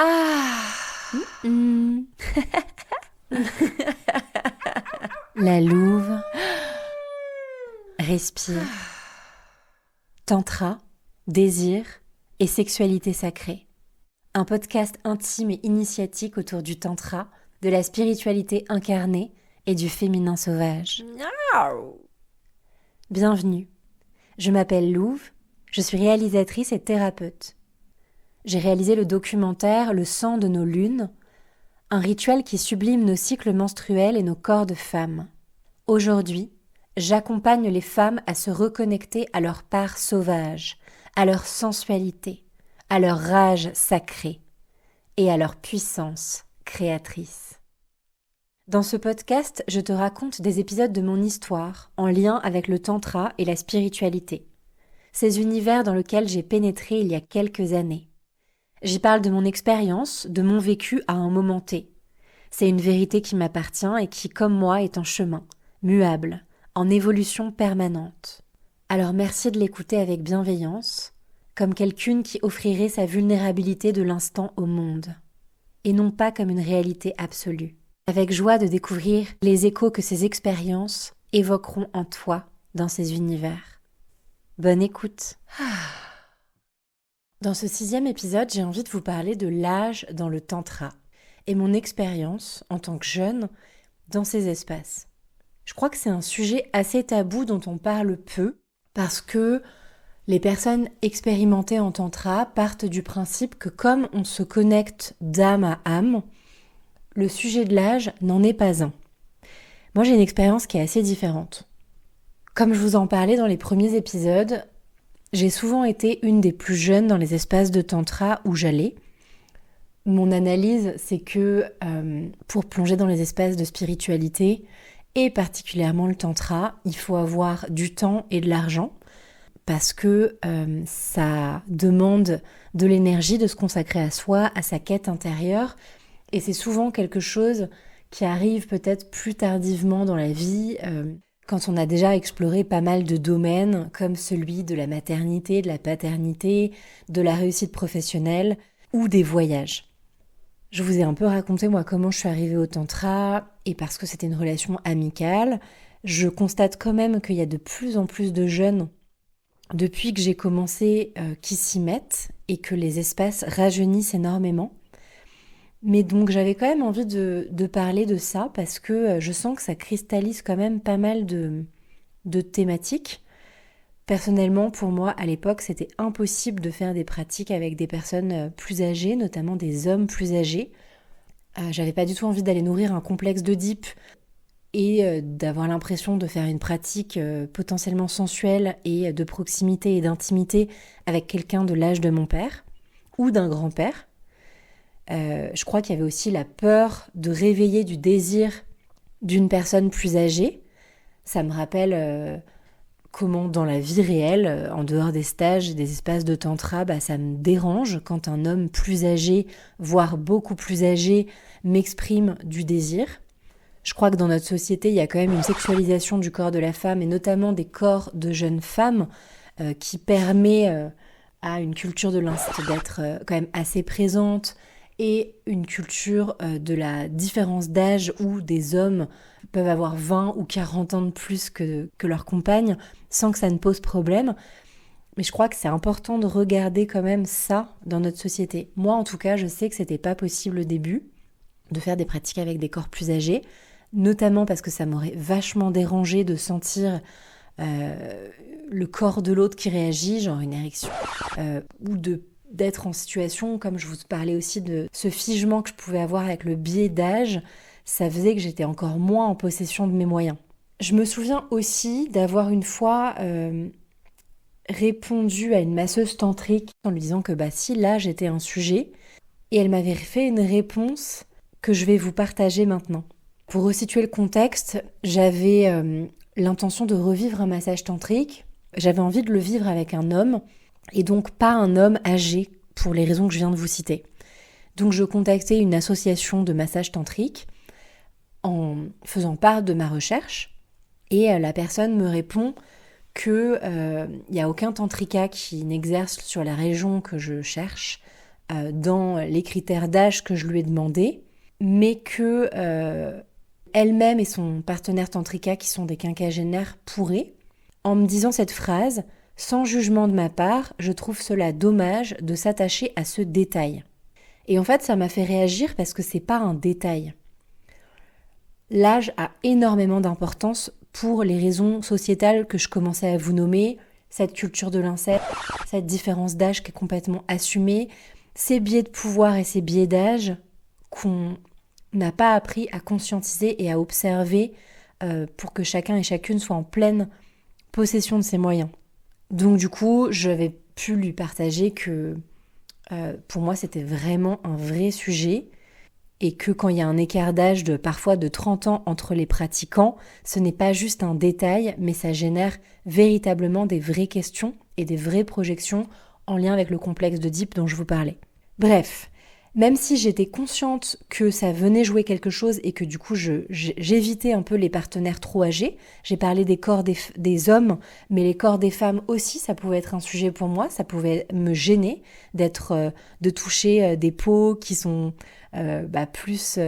Ah. Mm. La louve respire. Tantra, désir et sexualité sacrée. Un podcast intime et initiatique autour du tantra, de la spiritualité incarnée et du féminin sauvage. Miaou. Bienvenue. Je m'appelle Louve, je suis réalisatrice et thérapeute. J'ai réalisé le documentaire Le sang de nos lunes, un rituel qui sublime nos cycles menstruels et nos corps de femmes. Aujourd'hui, j'accompagne les femmes à se reconnecter à leur part sauvage, à leur sensualité, à leur rage sacrée et à leur puissance créatrice. Dans ce podcast, je te raconte des épisodes de mon histoire en lien avec le tantra et la spiritualité, ces univers dans lesquels j'ai pénétré il y a quelques années. J'y parle de mon expérience, de mon vécu à un moment T. C'est une vérité qui m'appartient et qui, comme moi, est en chemin, muable, en évolution permanente. Alors merci de l'écouter avec bienveillance, comme quelqu'une qui offrirait sa vulnérabilité de l'instant au monde, et non pas comme une réalité absolue. Avec joie de découvrir les échos que ces expériences évoqueront en toi dans ces univers. Bonne écoute. Dans ce 6e épisode, j'ai envie de vous parler de l'âge dans le tantra et mon expérience en tant que jeune dans ces espaces. Je crois que c'est un sujet assez tabou dont on parle peu parce que les personnes expérimentées en tantra partent du principe que comme on se connecte d'âme à âme, le sujet de l'âge n'en est pas un. Moi, j'ai une expérience qui est assez différente. Comme je vous en parlais dans les premiers épisodes, j'ai souvent été une des plus jeunes dans les espaces de tantra où j'allais. Mon analyse, c'est que pour plonger dans les espaces de spiritualité, et particulièrement le tantra, il faut avoir du temps et de l'argent, parce que ça demande de l'énergie de se consacrer à soi, à sa quête intérieure, et c'est souvent quelque chose qui arrive peut-être plus tardivement dans la vie, quand on a déjà exploré pas mal de domaines, comme celui de la maternité, de la paternité, de la réussite professionnelle, ou des voyages. Je vous ai un peu raconté moi comment je suis arrivée au tantra, et parce que c'était une relation amicale, je constate quand même qu'il y a de plus en plus de jeunes, depuis que j'ai commencé, qui s'y mettent, et que les espaces rajeunissent énormément. Mais donc j'avais quand même envie de parler de ça, parce que je sens que ça cristallise quand même pas mal de thématiques. Personnellement, pour moi, à l'époque, c'était impossible de faire des pratiques avec des personnes plus âgées, notamment des hommes plus âgés. J'avais pas du tout envie d'aller nourrir un complexe d'Oedipe et d'avoir l'impression de faire une pratique potentiellement sensuelle et de proximité et d'intimité avec quelqu'un de l'âge de mon père ou d'un grand-père. Je crois qu'il y avait aussi la peur de réveiller du désir d'une personne plus âgée. Ça me rappelle comment dans la vie réelle, en dehors des stages et des espaces de tantra, ça me dérange quand un homme plus âgé, voire beaucoup plus âgé, m'exprime du désir. Je crois que dans notre société, il y a quand même une sexualisation du corps de la femme, et notamment des corps de jeunes femmes, qui permet à une culture de l'instinct d'être quand même assez présente, et une culture de la différence d'âge où des hommes peuvent avoir 20 ou 40 ans de plus que leurs compagnes sans que ça ne pose problème. Mais je crois que c'est important de regarder quand même ça dans notre société. Moi, en tout cas, je sais que c'était pas possible au début de faire des pratiques avec des corps plus âgés, notamment parce que ça m'aurait vachement dérangé de sentir le corps de l'autre qui réagit, genre une érection, ou d'être en situation, comme je vous parlais aussi de ce figement que je pouvais avoir avec le biais d'âge, ça faisait que j'étais encore moins en possession de mes moyens. Je me souviens aussi d'avoir une fois répondu à une masseuse tantrique en lui disant que si l'âge était un sujet, et elle m'avait fait une réponse que je vais vous partager maintenant. Pour resituer le contexte, j'avais l'intention de revivre un massage tantrique, j'avais envie de le vivre avec un homme, et donc pas un homme âgé, pour les raisons que je viens de vous citer. Donc je contactais une association de massage tantrique en faisant part de ma recherche, et la personne me répond que n'y a aucun tantrika qui n'exerce sur la région que je cherche dans les critères d'âge que je lui ai demandé, mais que elle-même et son partenaire tantrika, qui sont des quinquagénaires, pourraient, en me disant cette phrase: sans jugement de ma part, je trouve cela dommage de s'attacher à ce détail. Et en fait, ça m'a fait réagir parce que c'est pas un détail. L'âge a énormément d'importance pour les raisons sociétales que je commençais à vous nommer, cette culture de l'inceste, cette différence d'âge qui est complètement assumée, ces biais de pouvoir et ces biais d'âge qu'on n'a pas appris à conscientiser et à observer pour que chacun et chacune soit en pleine possession de ses moyens. Donc du coup, j'avais pu lui partager que pour moi c'était vraiment un vrai sujet et que quand il y a un écart d'âge de parfois de 30 ans entre les pratiquants, ce n'est pas juste un détail, mais ça génère véritablement des vraies questions et des vraies projections en lien avec le complexe d'Oedipe dont je vous parlais. Bref, même si j'étais consciente que ça venait jouer quelque chose et que du coup j'évitais un peu les partenaires trop âgés, j'ai parlé des corps des hommes, mais les corps des femmes aussi, ça pouvait être un sujet pour moi, ça pouvait me gêner de toucher des peaux qui sont plus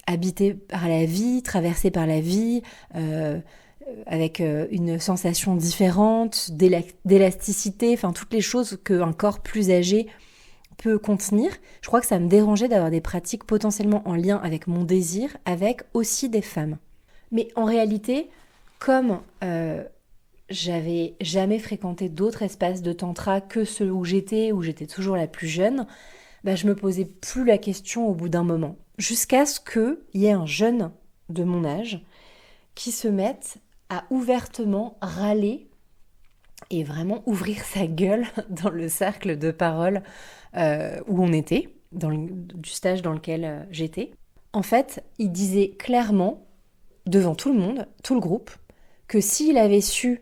habitées par la vie, traversées par la vie, avec une sensation différente, d'élasticité, enfin toutes les choses qu'un corps plus âgé peut contenir. Je crois que ça me dérangeait d'avoir des pratiques potentiellement en lien avec mon désir, avec aussi des femmes. Mais en réalité, comme j'avais jamais fréquenté d'autres espaces de tantra que ceux où j'étais toujours la plus jeune, je me posais plus la question au bout d'un moment. Jusqu'à ce qu'il y ait un jeune de mon âge qui se mette à ouvertement râler et vraiment ouvrir sa gueule dans le cercle de parole où on était, du stage dans lequel j'étais. En fait, il disait clairement, devant tout le monde, tout le groupe, que s'il avait su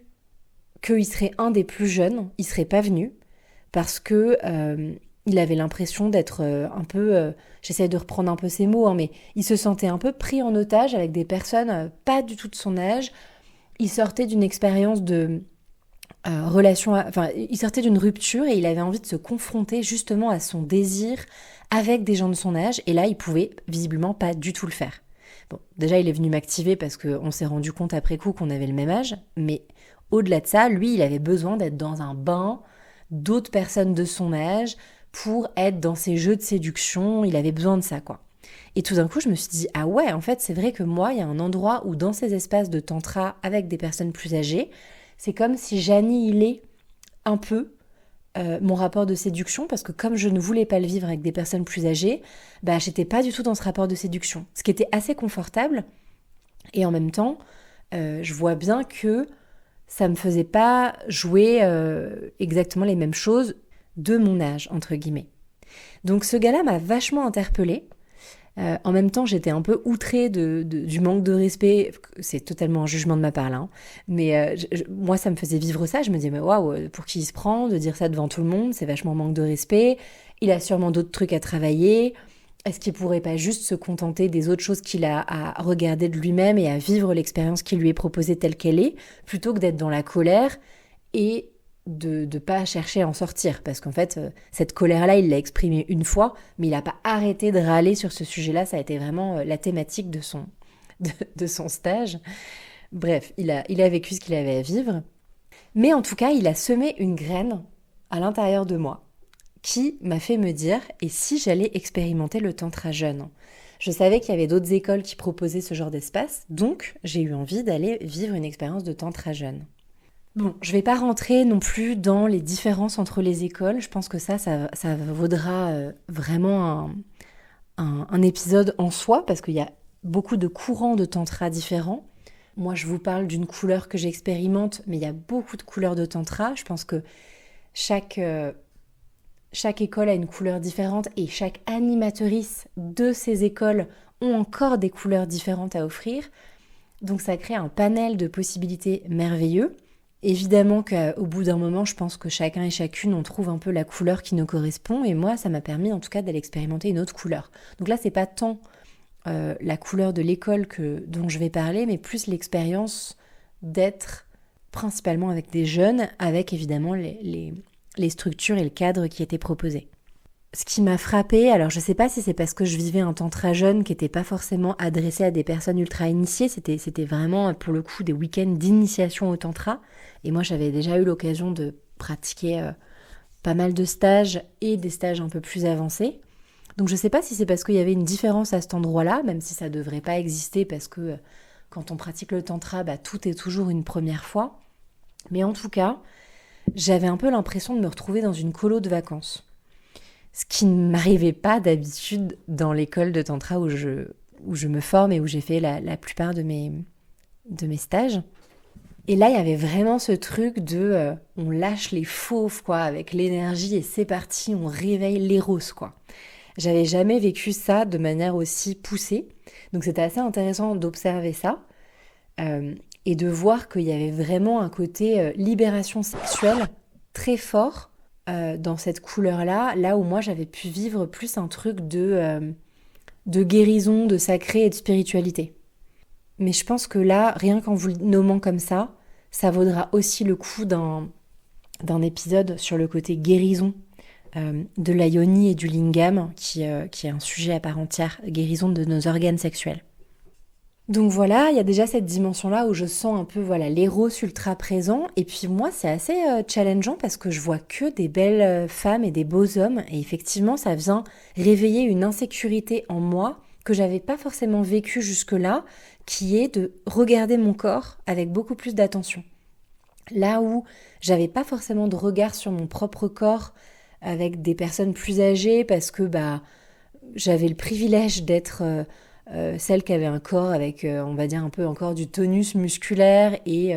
qu'il serait un des plus jeunes, il serait pas venu, parce que il avait l'impression d'être un peu, j'essaie de reprendre un peu ses mots, mais il se sentait un peu pris en otage avec des personnes pas du tout de son âge. Il sortait d'une expérience de il sortait d'une rupture et il avait envie de se confronter justement à son désir avec des gens de son âge, et là il pouvait visiblement pas du tout le faire. Bon, déjà il est venu m'activer parce qu'on s'est rendu compte après coup qu'on avait le même âge, mais au-delà de ça, lui il avait besoin d'être dans un bain d'autres personnes de son âge pour être dans ses jeux de séduction, il avait besoin de ça quoi. Et tout d'un coup je me suis dit, ah ouais, en fait c'est vrai que moi il y a un endroit où dans ces espaces de tantra avec des personnes plus âgées, c'est comme si j'annihilais un peu mon rapport de séduction, parce que comme je ne voulais pas le vivre avec des personnes plus âgées, j'étais pas du tout dans ce rapport de séduction. Ce qui était assez confortable, et en même temps, je vois bien que ça me faisait pas jouer exactement les mêmes choses de mon âge, entre guillemets. Donc ce gars-là m'a vachement interpellée. En même temps, j'étais un peu outrée du manque de respect. C'est totalement un jugement de ma part là, hein. Mais moi, ça me faisait vivre ça. Je me disais, mais waouh, pour qui il se prend de dire ça devant tout le monde? C'est vachement manque de respect. Il a sûrement d'autres trucs à travailler. Est-ce qu'il pourrait pas juste se contenter des autres choses qu'il a à regarder de lui-même et à vivre l'expérience qui lui est proposée telle qu'elle est, plutôt que d'être dans la colère et de pas chercher à en sortir, parce qu'en fait cette colère-là il l'a exprimée une fois, mais il n'a pas arrêté de râler sur ce sujet-là. Ça a été vraiment la thématique de son stage. Bref, il a vécu ce qu'il avait à vivre, mais en tout cas il a semé une graine à l'intérieur de moi qui m'a fait me dire, et si j'allais expérimenter le tantra jeune? Je savais qu'il y avait d'autres écoles qui proposaient ce genre d'espace, donc j'ai eu envie d'aller vivre une expérience de tantra jeune. Bon, je vais pas rentrer non plus dans les différences entre les écoles. Je pense que ça vaudra vraiment un épisode en soi, parce qu'il y a beaucoup de courants de tantra différents. Moi, je vous parle d'une couleur que j'expérimente, mais il y a beaucoup de couleurs de tantra. Je pense que chaque école a une couleur différente, et chaque animatrice de ces écoles ont encore des couleurs différentes à offrir. Donc ça crée un panel de possibilités merveilleux. Évidemment qu'au bout d'un moment, je pense que chacun et chacune, on trouve un peu la couleur qui nous correspond, et moi, ça m'a permis en tout cas d'aller expérimenter une autre couleur. Donc là, c'est pas tant la couleur de l'école dont je vais parler, mais plus l'expérience d'être principalement avec des jeunes, avec évidemment les structures et le cadre qui étaient proposés. Ce qui m'a frappée, alors je sais pas si c'est parce que je vivais un tantra jeune qui n'était pas forcément adressé à des personnes ultra initiées, c'était vraiment pour le coup des week-ends d'initiation au tantra. Et moi j'avais déjà eu l'occasion de pratiquer pas mal de stages et des stages un peu plus avancés. Donc je sais pas si c'est parce qu'il y avait une différence à cet endroit-là, même si ça devrait pas exister parce que quand on pratique le tantra, tout est toujours une première fois. Mais en tout cas, j'avais un peu l'impression de me retrouver dans une colo de vacances. Ce qui ne m'arrivait pas d'habitude dans l'école de tantra où je me forme et où j'ai fait la plupart de mes stages. Et là, il y avait vraiment ce truc de on lâche les fauves, quoi, avec l'énergie et c'est parti, on réveille l'éros, quoi. J'avais jamais vécu ça de manière aussi poussée. Donc c'était assez intéressant d'observer ça et de voir qu'il y avait vraiment un côté libération sexuelle très fort dans cette couleur-là, là où moi j'avais pu vivre plus un truc de guérison, de sacré et de spiritualité. Mais je pense que là, rien qu'en vous le nommant comme ça vaudra aussi le coup d'un épisode sur le côté guérison de la yoni et du lingam, qui est un sujet à part entière, guérison de nos organes sexuels. Donc voilà, il y a déjà cette dimension-là où je sens un peu l'éros ultra présent. Et puis moi, c'est assez challengeant parce que je vois que des belles femmes et des beaux hommes. Et effectivement, ça vient réveiller une insécurité en moi que j'avais pas forcément vécue jusque-là, qui est de regarder mon corps avec beaucoup plus d'attention. Là où j'avais pas forcément de regard sur mon propre corps avec des personnes plus âgées parce que j'avais le privilège d'être celle qui avait un corps avec, on va dire, un peu encore du tonus musculaire et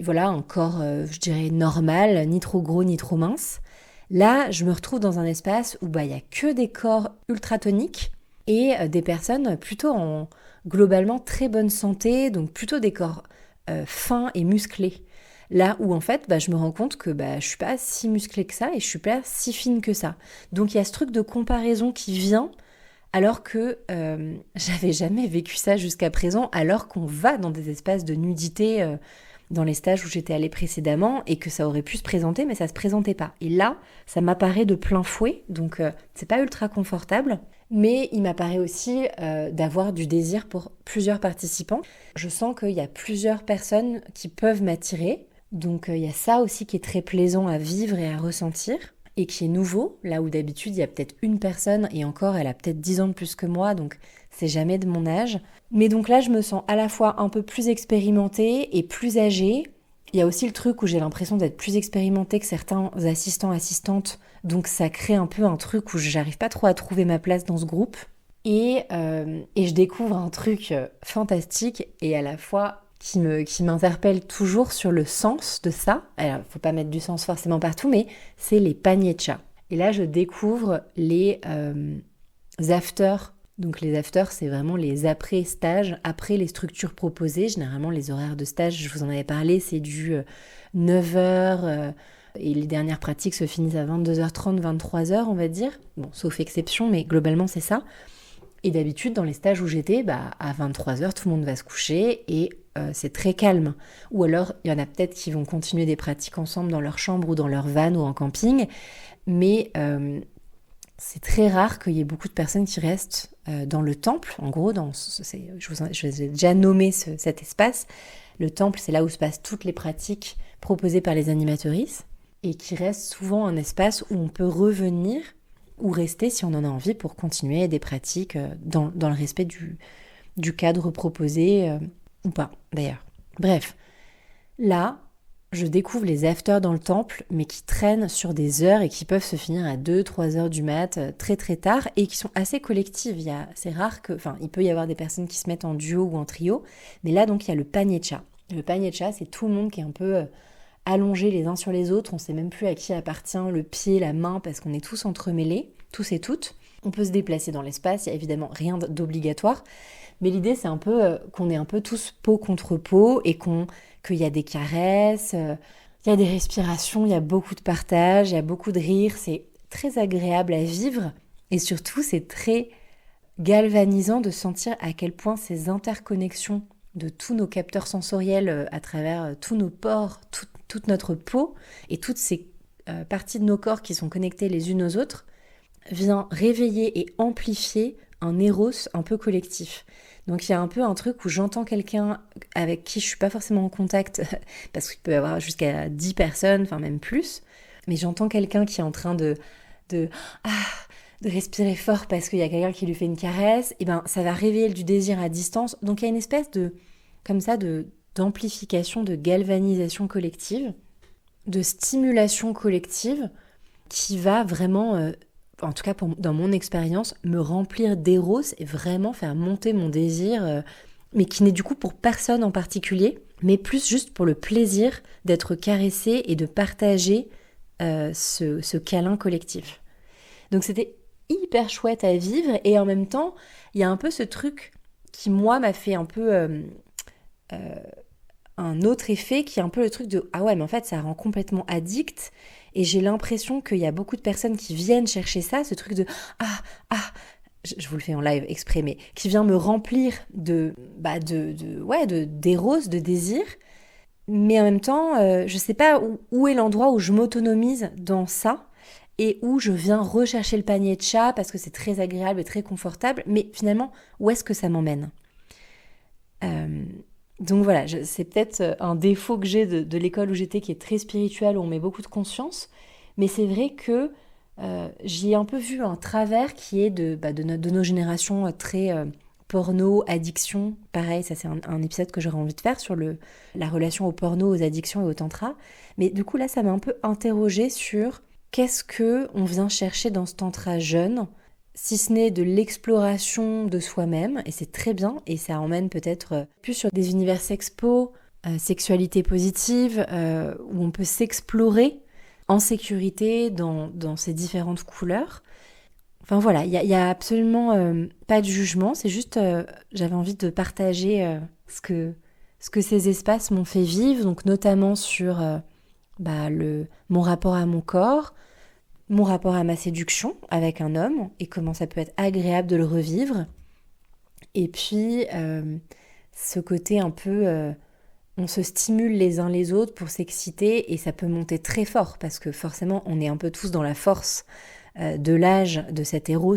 voilà, un corps, je dirais, normal, ni trop gros ni trop mince. Là, je me retrouve dans un espace où il y a que des corps ultra toniques et des personnes plutôt en globalement très bonne santé, donc plutôt des corps fins et musclés. Là où en fait, je me rends compte que je suis pas si musclée que ça et je suis pas si fine que ça. Donc il y a ce truc de comparaison qui vient alors que j'avais jamais vécu ça jusqu'à présent, alors qu'on va dans des espaces de nudité dans les stages où j'étais allée précédemment et que ça aurait pu se présenter, mais ça se présentait pas. Et là, ça m'apparaît de plein fouet, donc c'est pas ultra confortable, mais il m'apparaît aussi d'avoir du désir pour plusieurs participants. Je sens qu'il y a plusieurs personnes qui peuvent m'attirer, donc il y a ça aussi qui est très plaisant à vivre et à ressentir. Et qui est nouveau, là où d'habitude il y a peut-être une personne, et encore elle a peut-être 10 ans de plus que moi, donc c'est jamais de mon âge. Mais donc là je me sens à la fois un peu plus expérimentée et plus âgée. Il y a aussi le truc où j'ai l'impression d'être plus expérimentée que certains assistants, assistantes, donc ça crée un peu un truc où j'arrive pas trop à trouver ma place dans ce groupe. Et je découvre un truc fantastique et à la fois qui m'interpelle toujours sur le sens de ça. Alors, faut pas mettre du sens forcément partout, mais c'est les pañechas. Et là, je découvre les afters. Donc les afters, c'est vraiment les après-stages, après les structures proposées. Généralement, les horaires de stage, je vous en avais parlé, c'est du 9h et les dernières pratiques se finissent à 22h30, 23h, on va dire. Bon, sauf exception, mais globalement, c'est ça. Et d'habitude, dans les stages où j'étais, à 23h, tout le monde va se coucher et c'est très calme. Ou alors, il y en a peut-être qui vont continuer des pratiques ensemble dans leur chambre ou dans leur van ou en camping. Mais c'est très rare qu'il y ait beaucoup de personnes qui restent dans le temple. En gros, je vous ai déjà nommé cet espace. Le temple, c'est là où se passent toutes les pratiques proposées par les animatrices et qui reste souvent un espace où on peut revenir ou rester si on en a envie pour continuer des pratiques dans le respect du cadre proposé ou pas d'ailleurs. Bref, là, je découvre les afters dans le temple, mais qui traînent sur des heures et qui peuvent se finir à 2-3 heures du mat, très très tard, et qui sont assez collectives. C'est rare il peut y avoir des personnes qui se mettent en duo ou en trio, mais là donc il y a le pañecha. Le pañecha, c'est tout le monde qui est un peu allongés les uns sur les autres, on ne sait même plus à qui appartient le pied, la main, parce qu'on est tous entremêlés, tous et toutes. On peut se déplacer dans l'espace, il n'y a évidemment rien d'obligatoire, mais l'idée c'est un peu qu'on est un peu tous peau contre peau et qu'il y a des caresses, il y a des respirations, il y a beaucoup de partage, il y a beaucoup de rire, c'est très agréable à vivre et surtout c'est très galvanisant de sentir à quel point ces interconnexions de tous nos capteurs sensoriels à travers tous nos pores, toute notre peau et toutes ces parties de nos corps qui sont connectées les unes aux autres vient réveiller et amplifier un éros un peu collectif. Donc il y a un peu un truc où j'entends quelqu'un avec qui je suis pas forcément en contact, parce qu'il peut y avoir jusqu'à 10 personnes, enfin même plus, mais j'entends quelqu'un qui est en train de respirer fort parce qu'il y a quelqu'un qui lui fait une caresse, et ben ça va réveiller du désir à distance. Donc il y a une espèce d'amplification, de galvanisation collective, de stimulation collective qui va vraiment, en tout cas dans mon expérience, me remplir d'éros et vraiment faire monter mon désir, mais qui n'est du coup pour personne en particulier, mais plus juste pour le plaisir d'être caressé et de partager ce câlin collectif. Donc c'était hyper chouette à vivre, et en même temps, il y a un peu ce truc qui, moi, m'a fait un peu un autre effet, qui est un peu le truc de « Ah ouais, mais en fait, ça rend complètement addict ». Et j'ai l'impression qu'il y a beaucoup de personnes qui viennent chercher ça, ce truc de « je vous le fais en live exprès, mais qui vient me remplir d'éros, de désir. Mais en même temps, je sais pas où est l'endroit où je m'autonomise dans ça et où je viens rechercher le panier de chat parce que c'est très agréable et très confortable. Mais finalement, où est-ce que ça m'emmène ? Donc voilà, c'est peut-être un défaut que j'ai de l'école où j'étais, qui est très spirituelle, où on met beaucoup de conscience. Mais c'est vrai que j'y ai un peu vu un travers qui est de nos générations très porno, addiction. Pareil, ça c'est un épisode que j'aurais envie de faire sur la relation au porno, aux addictions et au tantra. Mais du coup là, ça m'a un peu interrogée sur qu'est-ce qu'on vient chercher dans ce tantra jeune, si ce n'est de l'exploration de soi-même, et c'est très bien, et ça emmène peut-être plus sur des univers sexpo, sexualité positive, où on peut s'explorer en sécurité dans ces différentes couleurs. Enfin voilà, il y a absolument pas de jugement, c'est juste j'avais envie de partager ce que ces espaces m'ont fait vivre, donc notamment sur mon rapport à mon corps, mon rapport à ma séduction avec un homme, et comment ça peut être agréable de le revivre. Et puis, ce côté un peu... on se stimule les uns les autres pour s'exciter, et ça peut monter très fort, parce que forcément, on est un peu tous dans la force de l'âge de cet éros.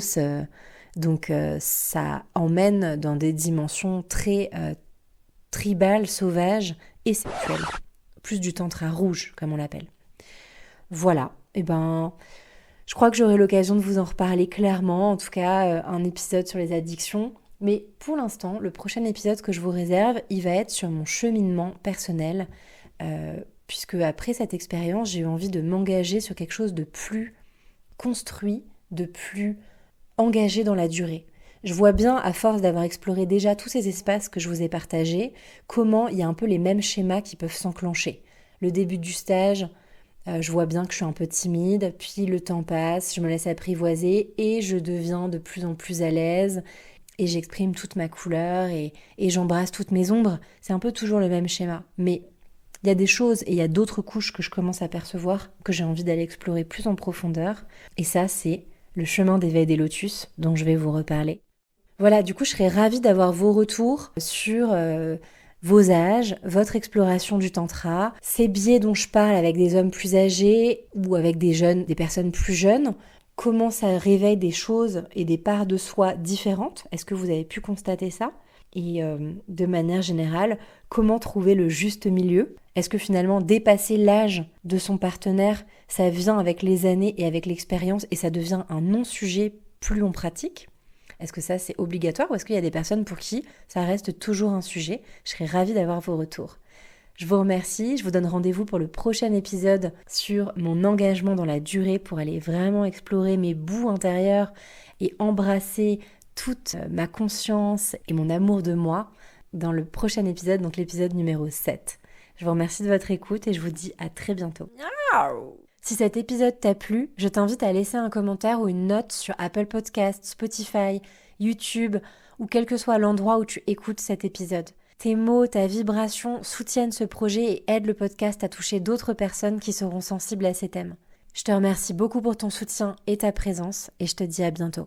Donc, ça emmène dans des dimensions très tribales, sauvages et sexuelles. Plus du tantra rouge, comme on l'appelle. Voilà, et je crois que j'aurai l'occasion de vous en reparler clairement, en tout cas un épisode sur les addictions. Mais pour l'instant, le prochain épisode que je vous réserve, il va être sur mon cheminement personnel, puisque après cette expérience, j'ai eu envie de m'engager sur quelque chose de plus construit, de plus engagé dans la durée. Je vois bien, à force d'avoir exploré déjà tous ces espaces que je vous ai partagés, comment il y a un peu les mêmes schémas qui peuvent s'enclencher. Le début du stage, je vois bien que je suis un peu timide, puis le temps passe, je me laisse apprivoiser et je deviens de plus en plus à l'aise et j'exprime toute ma couleur et j'embrasse toutes mes ombres. C'est un peu toujours le même schéma. Mais il y a des choses et il y a d'autres couches que je commence à percevoir, que j'ai envie d'aller explorer plus en profondeur. Et ça, c'est le chemin d'éveil des lotus dont je vais vous reparler. Voilà, du coup, je serais ravie d'avoir vos retours sur vos âges, votre exploration du tantra, ces biais dont je parle avec des hommes plus âgés ou avec des personnes plus jeunes. Comment ça réveille des choses et des parts de soi différentes ? Est-ce que vous avez pu constater ça ? Et de manière générale, comment trouver le juste milieu ? Est-ce que finalement dépasser l'âge de son partenaire, ça vient avec les années et avec l'expérience et ça devient un non-sujet plus on pratique ? Est-ce que ça c'est obligatoire ou est-ce qu'il y a des personnes pour qui ça reste toujours un sujet ? Je serais ravie d'avoir vos retours. Je vous remercie, je vous donne rendez-vous pour le prochain épisode sur mon engagement dans la durée pour aller vraiment explorer mes bouts intérieurs et embrasser toute ma conscience et mon amour de moi dans le prochain épisode, donc l'épisode numéro 7. Je vous remercie de votre écoute et je vous dis à très bientôt. Si cet épisode t'a plu, je t'invite à laisser un commentaire ou une note sur Apple Podcasts, Spotify, YouTube ou quel que soit l'endroit où tu écoutes cet épisode. Tes mots, ta vibration soutiennent ce projet et aident le podcast à toucher d'autres personnes qui seront sensibles à ces thèmes. Je te remercie beaucoup pour ton soutien et ta présence et je te dis à bientôt.